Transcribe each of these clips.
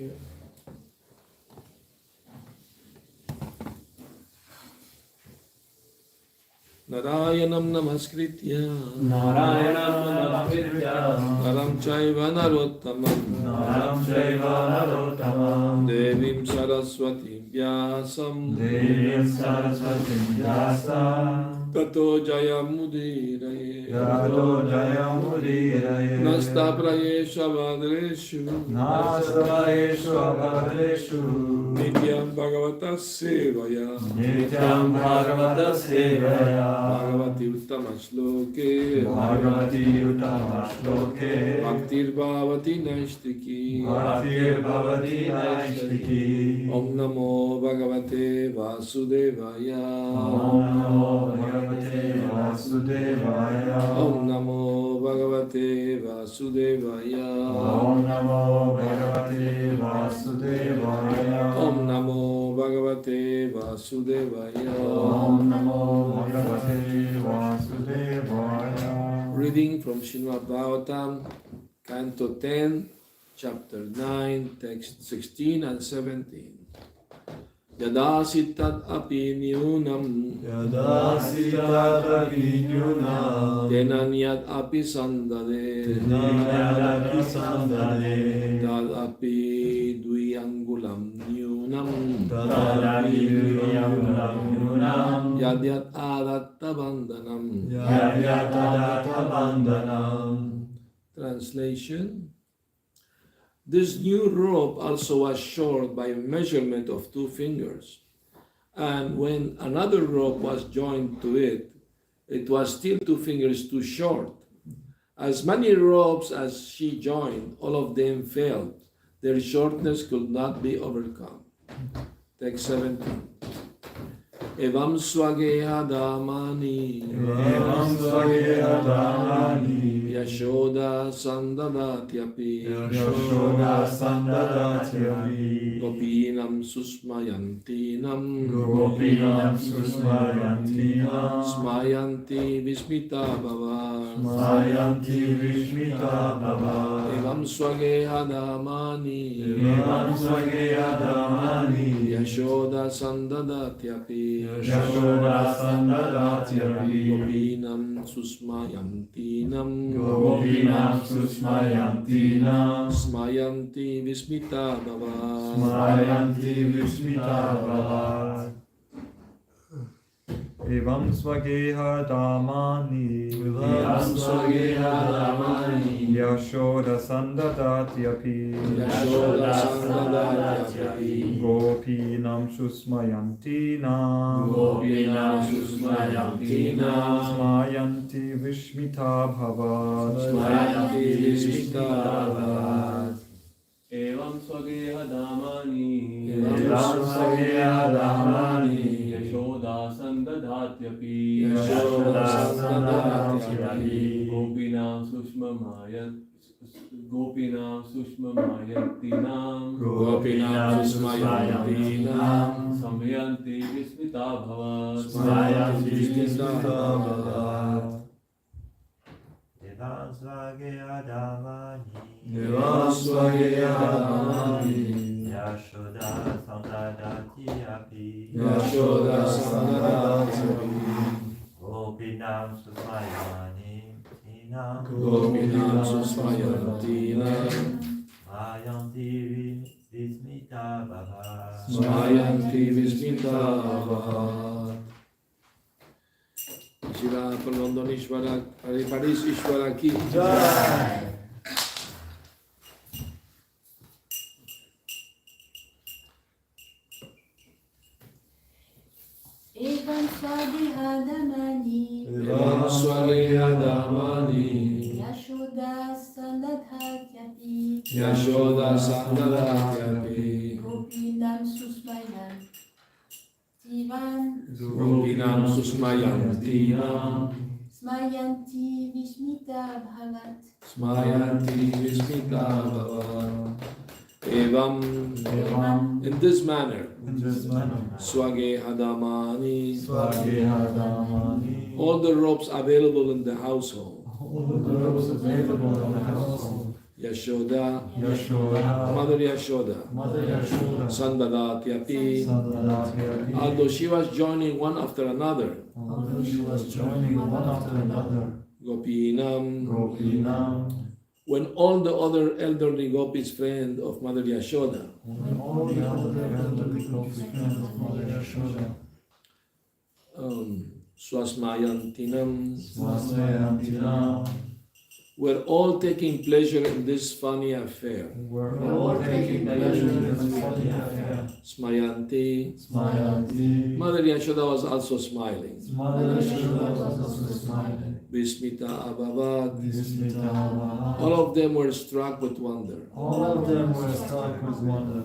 you. Narayanam namaskritya Naram chaiva narottamam Devim saraswati vyasam Tato jayamudiraye Nasta prayesha vadreshu Nityam bhagavata sevaya Bhagavati uttama shloke Bhaktir bhavati naistiki Om namo bhagavate vasudevaya Om namo bhagavate vasudevaya Om namo bhagavate vasudevaya Om namo bhagavate vasudevaya Om namo bhagavate vasudevaya. Reading from Srimad Bhagavatam, Canto 10, Chapter 9, Text 16 and 17. Yada sitat api nyunam Tenanyat api sandade Tad api dviyangulam nyunam Yadyat adatta bandhanam. Translation. This new rope also was short by measurement of 2 fingers, and when another rope was joined to it, it was still 2 fingers too short. As many ropes as she joined, all of them failed. Their shortness could not be overcome. Text 17. Evam swageha damani Yashoda sandadatyapi Gopinam susmayantinam Smayanti vismita bhava Evam swageha damani Yashoda sandadatyapi Gopinam susmayantinam Smayanti vismita bhava Evam swageha damani Yashoda sandadatyapi Gopinam susmayantinam Smayanti vishmita bhavat Evam swageha damani Yashoda sandadatyapi Gopinam susmamayantinam Samayanti vismita bhavat Evam swageha damani Yashoda sandadatyapi Gopinam susmayantinam Smayanti vismita bhava Jiva Parisisvara Hare Parisisvara ki Jai. Evam swageha damani Yashoda sandadatyapi Gopinam susmayantinam Smayanti vismita bhavat Evam, in this manner, Swageha damani, all the ropes available in the household, Yashoda, Yashoda, Mother Yashoda, Mother Yashoda, Sandadati, Sandadati, although she was joining one after another, although she was joining one after another, Gopinam, Gopinam, when all the other elderly gopis friend of Mother Yashoda, when all the other elderly gopis friends of Mother Yashoda, Swasmayantinam, Swasmayantina, were all taking pleasure in this funny affair. were all taking pleasure in this funny affair. Smayanti, Smayanti, Mother Yashoda was also smiling. Mother Yashoda was also smiling. Vismita Abhavad, Vismita, all of them were struck with wonder. all of them were struck with wonder.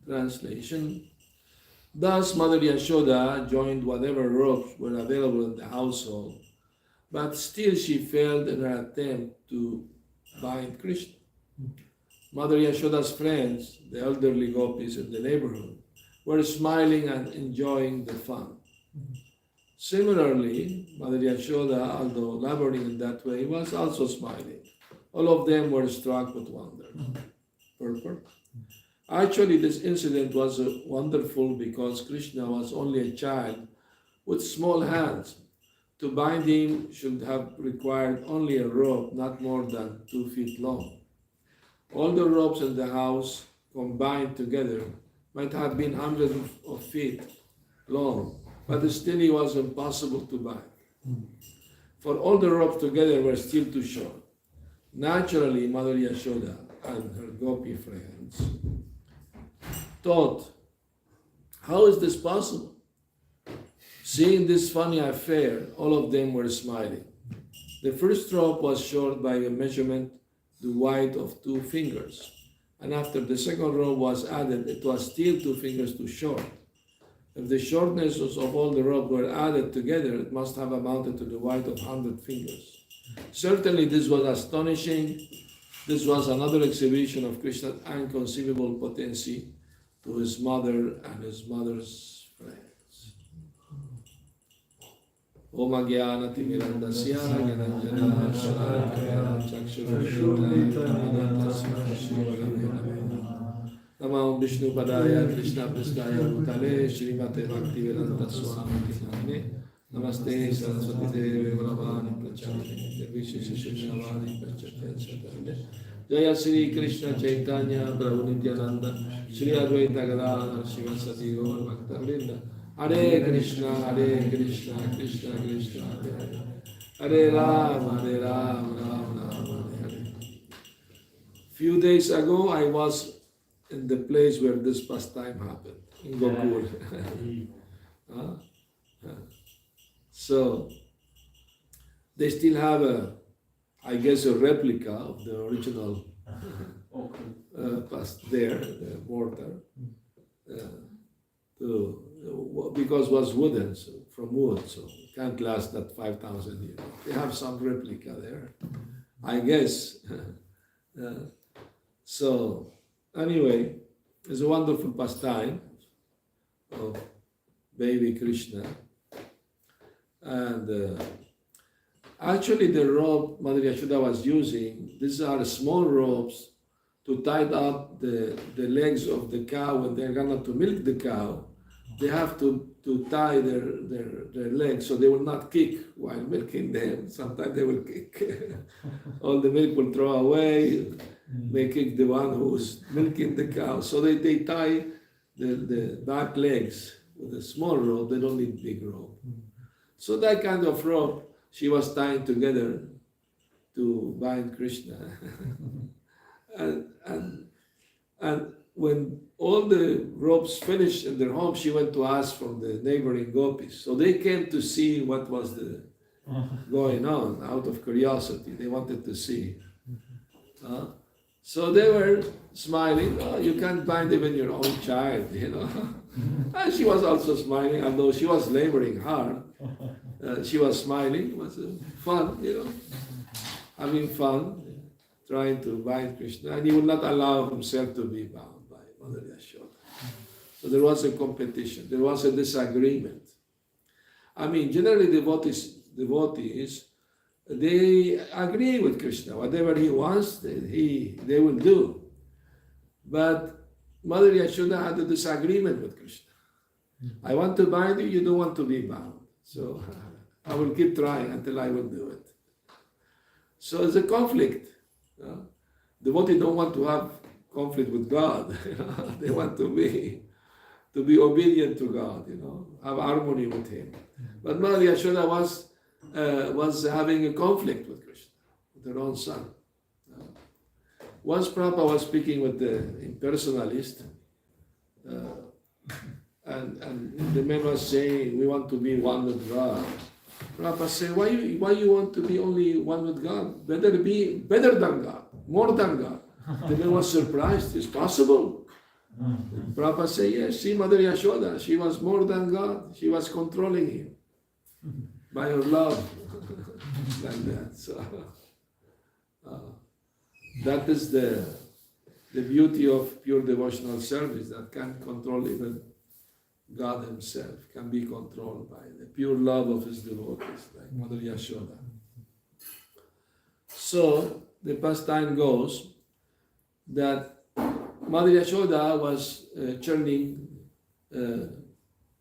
Translation. Thus Mother Yashoda joined whatever robes were available in the household, but still she failed in her attempt to bind Krishna. Mother Yashoda's friends, the elderly gopis in the neighborhood, were smiling and enjoying the fun. Similarly, Mother Yashoda, although laboring in that way, was also smiling. All of them were struck with wonder. Purport. Actually, this incident was wonderful because Krishna was only a child with small hands. To bind him should have required only a rope not more than 2 feet long. All the ropes in the house combined together might have been hundreds of feet long, but still it was impossible to bind. For all the ropes together were still too short. Naturally, Mother Yashoda and her gopi friends thought, how is this possible? Seeing this funny affair, all of them were smiling. The first rope was short by a measurement the width of 2 fingers, and after the second rope was added, it was still 2 fingers too short. If the shortness of all the rope were added together, it must have amounted to the width of 100 fingers. Certainly this was astonishing. This was another exhibition of Krishna's inconceivable potency to his mother and his mother's friends. Om Agyana Timirandasya Gyananjana Shalakaya Chakshurashurita Namah Vishnu Padaya Krishna Prasthaya Bhutale Srimate Bhakti Vedanta Swami Namane Namaste Saraswati Devi Varavani Prachani Vishesha Shunyavani Prachati Jaya Sri Krishna Chaitanya Prabhu Nityananda Sri Advaita Gadadhara Srivasati Gaur Bhakta Vrinda Hare Krishna Krishna Krishna Hare Hare Hare Rama Rama Hare. Few days ago I was in the place where this pastime happened, in Gokul. So they still have a replica of the original there, the mortar, because it was wooden, so from wood, so it can't last that 5,000 years. They have some replica there, I guess. So anyway, it's a wonderful pastime of baby Krishna, and actually the rope Mother Yashoda was using, these are small ropes to tie up the legs of the cow when they're going to milk the cow. They have to tie their legs so they will not kick while milking them. Sometimes they will kick. All the milk will throw away. They kick the one who's milking the cow. So they tie the back legs with a small rope. They don't need big rope. So that kind of rope she was tying together to bind Krishna. and when all the ropes finished in their home, she went to ask from the neighboring gopis. So they came to see what was going on out of curiosity. They wanted to see. So they were smiling. Oh, you can't bind even your own child, you know. And she was also smiling, although she was laboring hard. She was smiling. It was fun, you know, having fun, trying to bind Krishna. And he would not allow himself to be bound by Mother Yashoda. So there was a competition. There was a disagreement. I mean, generally devotees they agree with Krishna. Whatever he wants, they will do. But Mother Yashoda had a disagreement with Krishna. I want to bind you, you don't want to be bound. So I will keep trying until I will do it. So it's a conflict. Devotees don't want to have conflict with God. They want to be obedient to God, have harmony with Him. But Mother Yashoda was having a conflict with Krishna, with her own son. Once Prabhupada was speaking with the impersonalist, and the man was saying, we want to be one with God. Prabhupada said, why you want to be only one with God? Better be better than God, more than God. The man was surprised, it's possible. Prabhupada said, yes, see Mother Yashoda, she was more than God, she was controlling him by her love, like that. So that is the beauty of pure devotional service, that can control even God Himself, can be controlled by the pure love of His devotees, like Mother Yashoda. So the pastime goes that Mother Yashoda was churning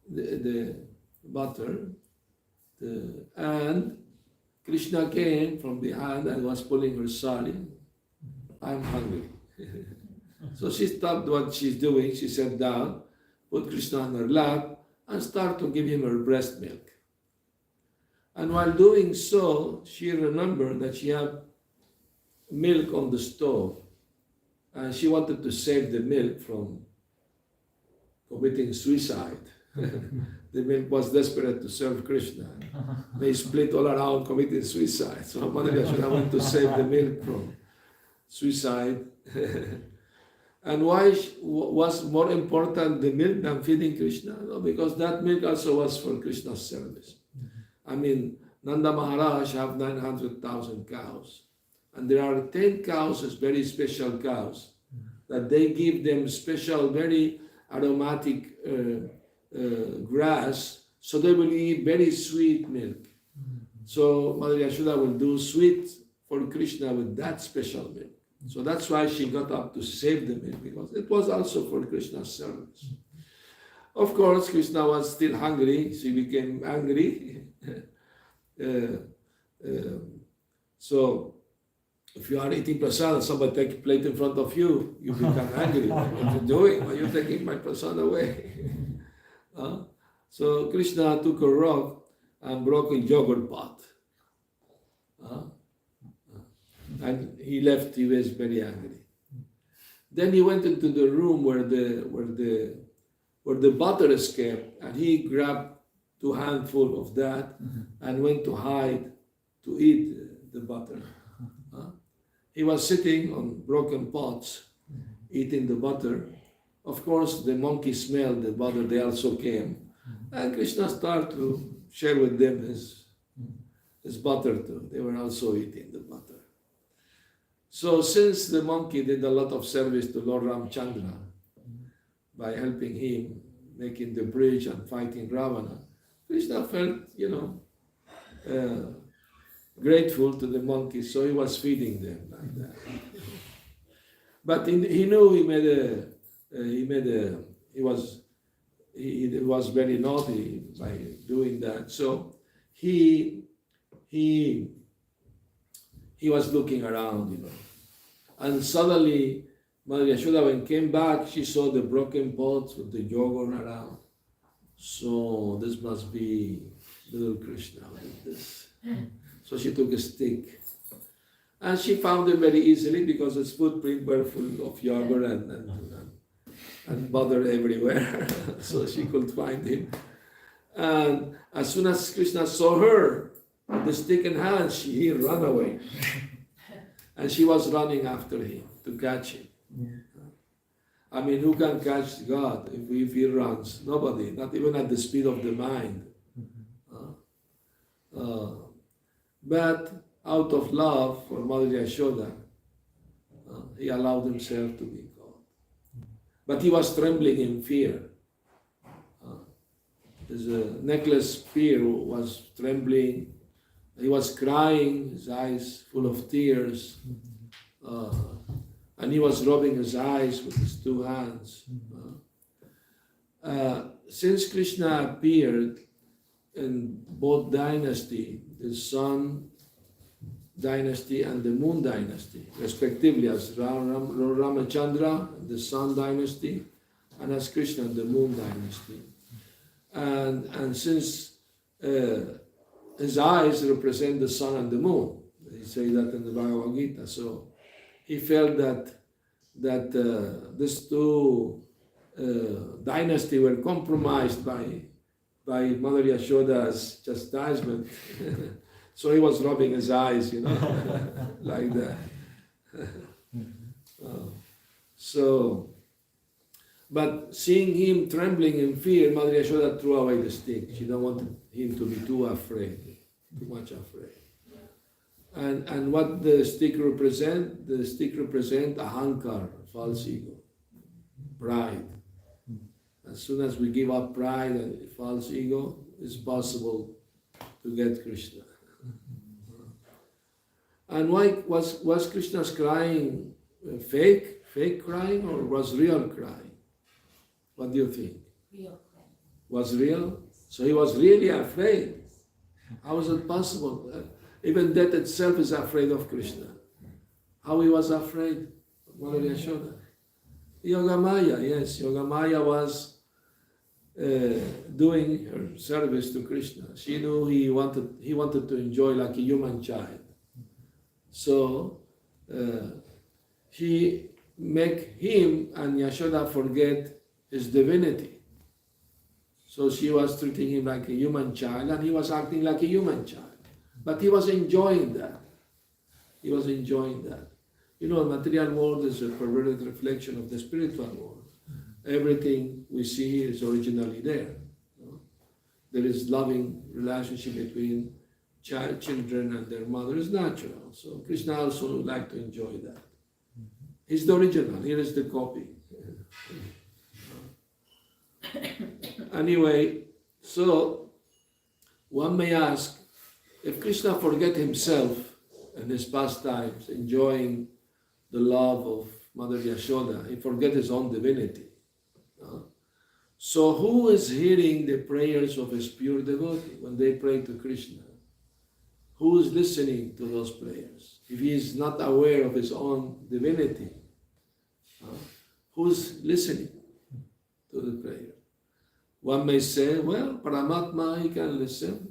the butter, and Krishna came from behind and was pulling her sari. I'm hungry. So she stopped what she's doing, she sat down, put Krishna on her lap, and started to give him her breast milk. And while doing so, she remembered that she had milk on the stove, and she wanted to save the milk from committing suicide. The milk was desperate to serve Krishna. They split all around committing suicide. So Mother Yashoda wanted to save the milk from suicide. And why was more important the milk than feeding Krishna? No, because that milk also was for Krishna's service. I mean, Nanda Maharaj have 900,000 cows. And there are 10 cows as very special cows that they give them special, very aromatic grass, so they will eat very sweet milk. So Mother Yashoda will do sweet for Krishna with that special milk. So that's why she got up to save the milk, because it was also for Krishna's service. Of course, Krishna was still hungry, she became angry. So if you are eating prasad and somebody takes a plate in front of you, you become angry. What are you doing? Why are you taking my prasad away? So Krishna took a rock and broke a yogurt pot. And he left, he was very angry. Then he went into the room where the butter is kept, and he grabbed 2 handfuls of that and went to hide to eat the butter. He was sitting on broken pots, eating the butter. Of course, the monkeys smelled the butter, they also came. And Krishna started to share with them his butter too. They were also eating the butter. So since the monkey did a lot of service to Lord Ramchandra by helping him, making the bridge and fighting Ravana, Krishna felt, grateful to the monkeys, so he was feeding them like that. But he knew he was very naughty by doing that. So he was looking around, and suddenly Mother Yashoda, when came back, she saw the broken pots with the yogurt around. So this must be little Krishna like this. So she took a stick, and she found him very easily because his footprints were full of yogurt and butter everywhere. So she could find him. And as soon as Krishna saw her, with the stick in hand, he ran away. And she was running after him to catch him. I mean, who can catch God if he runs? Nobody, not even at the speed of the mind. But out of love for Mother Yashoda, he allowed himself to be caught. But he was trembling in fear. His necklace spear was trembling, He was crying, his eyes full of tears, and he was rubbing his eyes with his two hands. Since Krishna appeared in both dynasty, the Sun dynasty and the Moon dynasty, respectively, as Ramachandra, the Sun dynasty, and as Krishna, the Moon dynasty. And since his eyes represent the sun and the moon, they say that in the Bhagavad Gita. So he felt that these two dynasty were compromised by Mother Yashoda's chastisement. So he was rubbing his eyes, like that. But seeing him trembling in fear, Mother Yashoda threw away the stick. She don't want him to be too much afraid. And what the stick represent? The stick represent ahankar, false ego, pride. As soon as we give up pride and false ego, it's possible to get Krishna. And why was Krishna's crying fake crying, or was real crying? What do you think? Real. Was real? So he was really afraid. How is it possible? Even death itself is afraid of Krishna. How he was afraid? Mother Yashoda. Yogamaya, yes. Yogamaya was doing her service to Krishna. She knew he wanted to enjoy like a human child. So he make him and Yashoda forget his divinity. So she was treating him like a human child, and he was acting like a human child. But he was enjoying that. He was enjoying that. The material world is a perverted reflection of the spiritual world. Everything we see here is originally there. There is loving relationship between children and their mother is natural. So Krishna also would like to enjoy that. He's the original, here is the copy. Anyway, so one may ask, if Krishna forget himself in his pastimes, enjoying the love of Mother Yashoda, he forget his own divinity. So who is hearing the prayers of his pure devotee when they pray to Krishna? Who is listening to those prayers? If he is not aware of his own divinity, who's listening to the prayer? One may say, well, Paramatma, he can listen,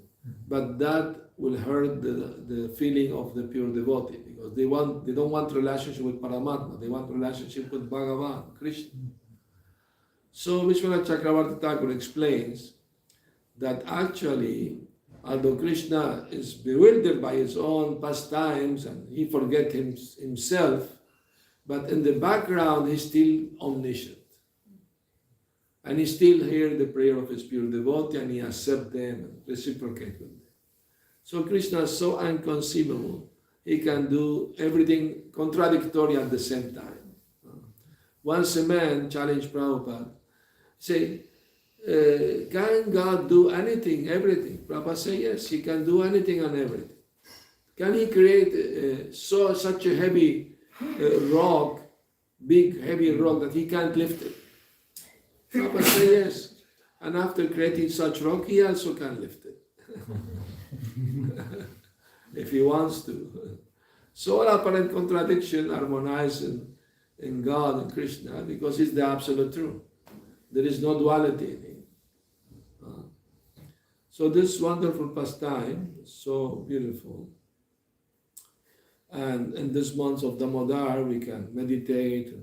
but that will hurt the feeling of the pure devotee, because they don't want relationship with Paramatma, they want relationship with Bhagavan, Krishna. So Vishwanath Chakravarti Thakur explains that actually, although Krishna is bewildered by his own pastimes and he forgets himself, but in the background he's still omniscient. And he still hears the prayer of his pure devotee, and he accepts them and reciprocates with them. So Krishna is so inconceivable. He can do everything contradictory at the same time. Once a man challenged Prabhupada, say, can God do anything, everything? Prabhupada said, yes, he can do anything and everything. Can he create such a heavy rock, big heavy rock that he can't lift it? Prabhupada said, yes. And after creating such rock, he also can lift it. If he wants to. So all apparent contradiction harmonize in God and Krishna, because he's the absolute truth. There is no duality in him. So this wonderful pastime is so beautiful. And in this month of Damodar, we can meditate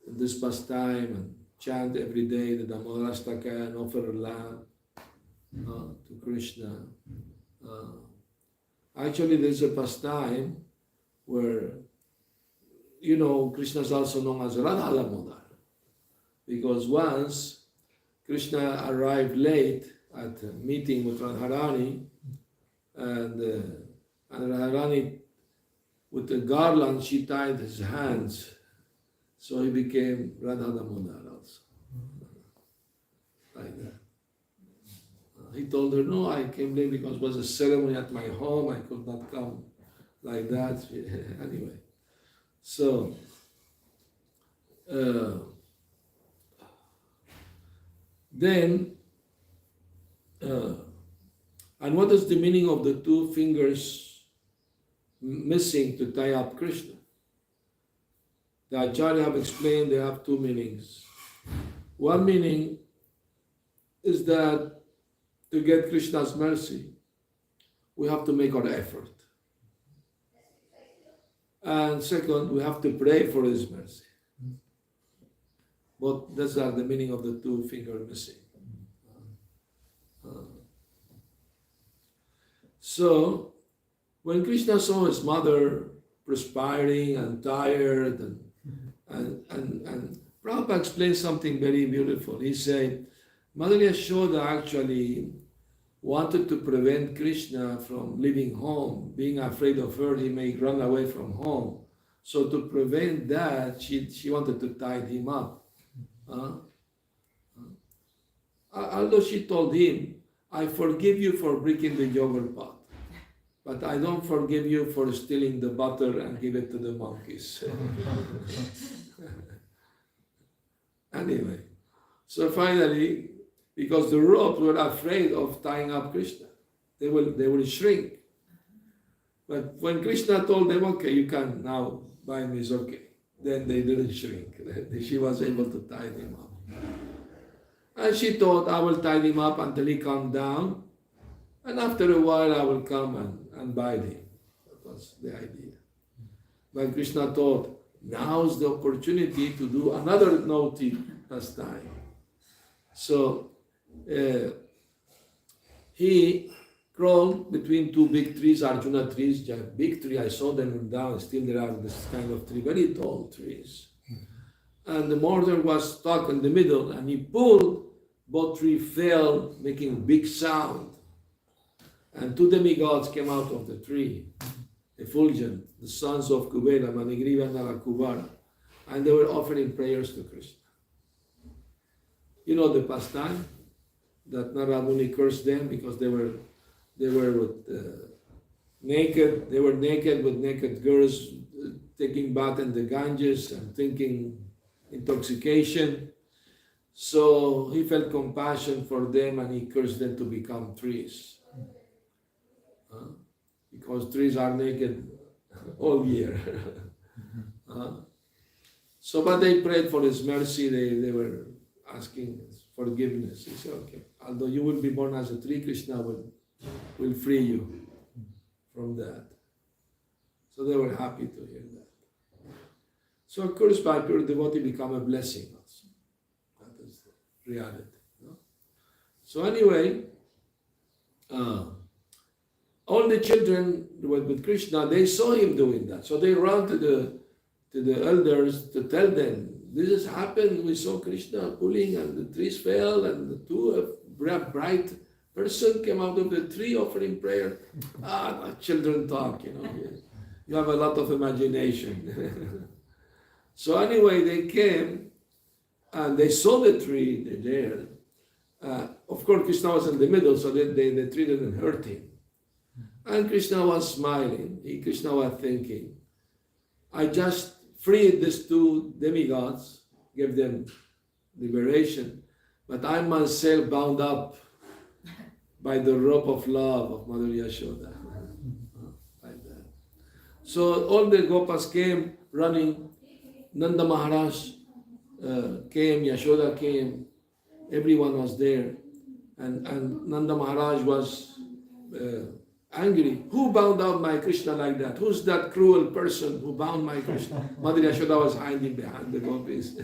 in this pastime and chant every day the Damodarastaka and offer a lamb to Krishna. Actually, there's a pastime where, Krishna is also known as Radha Damodar. Because once Krishna arrived late at a meeting with Radharani, and Radharani, with the garland, she tied his hands, so he became Radha Damodar also. Like that. he told her, no, I came late because it was a ceremony at my home. I could not come like that. Anyway, so and what is the meaning of the two fingers missing to tie up Krishna? The Acharya have explained they have two meanings. One meaning is that to get Krishna's mercy, we have to make our effort. And second, we have to pray for His mercy. But those are the meaning of the two fingers missing. So, when Krishna saw his mother perspiring and tired, and Prabhupada explained something very beautiful. He said, Mother Yashoda actually wanted to prevent Krishna from leaving home, being afraid of her, he may run away from home. So to prevent that, she wanted to tie him up. Although she told him, I forgive you for breaking the yogurt pot, but I don't forgive you for stealing the butter and give it to the monkeys. Anyway, so finally, because the ropes were afraid of tying up Krishna, they will shrink. But when Krishna told them, okay, you can now buy me, it's okay, then they didn't shrink. She was able to tie them up. And she thought, I will tie him up until he calmed down, and after a while I will come and bite him. That was the idea. But Krishna thought, now is the opportunity to do another naughty pastime. So he crawled between two big trees, Arjuna trees, big tree, I saw them down, still there are this kind of tree, very tall trees. And the mortar was stuck in the middle, and he pulled, both trees fell, making big sound. And two demigods came out of the tree, effulgent, the sons of Kubera, Manigriva and Nalakubara, and they were offering prayers to Krishna. You know the pastime that Narada Muni cursed them because they were naked. They were naked with naked girls taking bath in the Ganges and drinking intoxication. So he felt compassion for them and he cursed them to become trees. Because trees are naked all year. So, but they prayed for his mercy, they were asking forgiveness. He said, okay, although you will be born as a tree, Krishna will free you from that. So they were happy to hear that. So of course, by pure devotee become a blessing also. That is the reality. No? So anyway, all the children with Krishna, they saw him doing that. So they ran to the elders to tell them, this has happened, we saw Krishna pulling and the trees fell and the two bright person came out of the tree offering prayer. Children talk, you know. You have a lot of imagination. So anyway, they came and they saw the tree, they're there. Of course, Krishna was in the middle, so the tree didn't hurt him. And Krishna was smiling. Krishna was thinking, I just freed these two demigods, gave them liberation, but I myself bound up by the rope of love of Mother Yashoda. Like that. So all the Gopas came running. Nanda Maharaj came, Yashoda came, everyone was there. And Nanda Maharaj was angry. Who bound out my Krishna like that? Who's that cruel person who bound my Krishna? Mother Yashoda was hiding behind the gopis.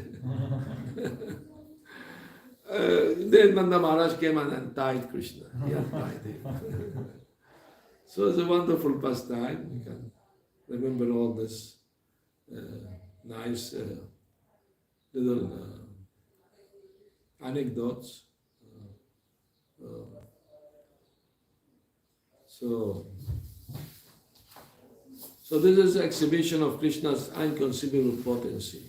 Then Nanda Maharaj came and untied Krishna. He untied him. So it's a wonderful pastime. You can remember all this nice little anecdotes. So this is an exhibition of Krishna's inconceivable potency.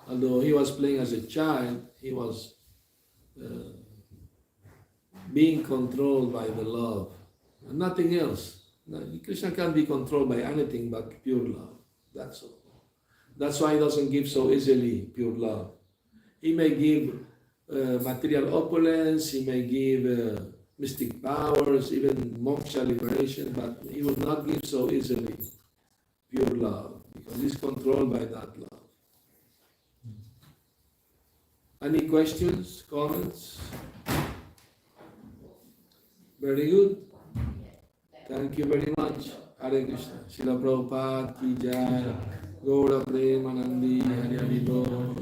Although he was playing as a child, he was being controlled by the love, nothing else. Krishna can't be controlled by anything but pure love. That's all. That's why he doesn't give so easily pure love. He may give material opulence, he may give mystic powers, even moksha liberation, but he will not give so easily pure love because he's controlled by that love. Any questions, comments? Very good. Thank you very much. Hare Krishna. Srila Prabhupada ki jai. Gaura Premanandi Hari Hari Bol.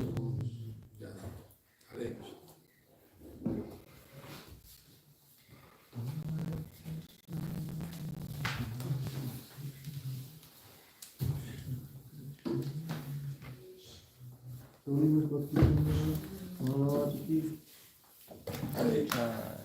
Hare Krishna. Hare Krishna.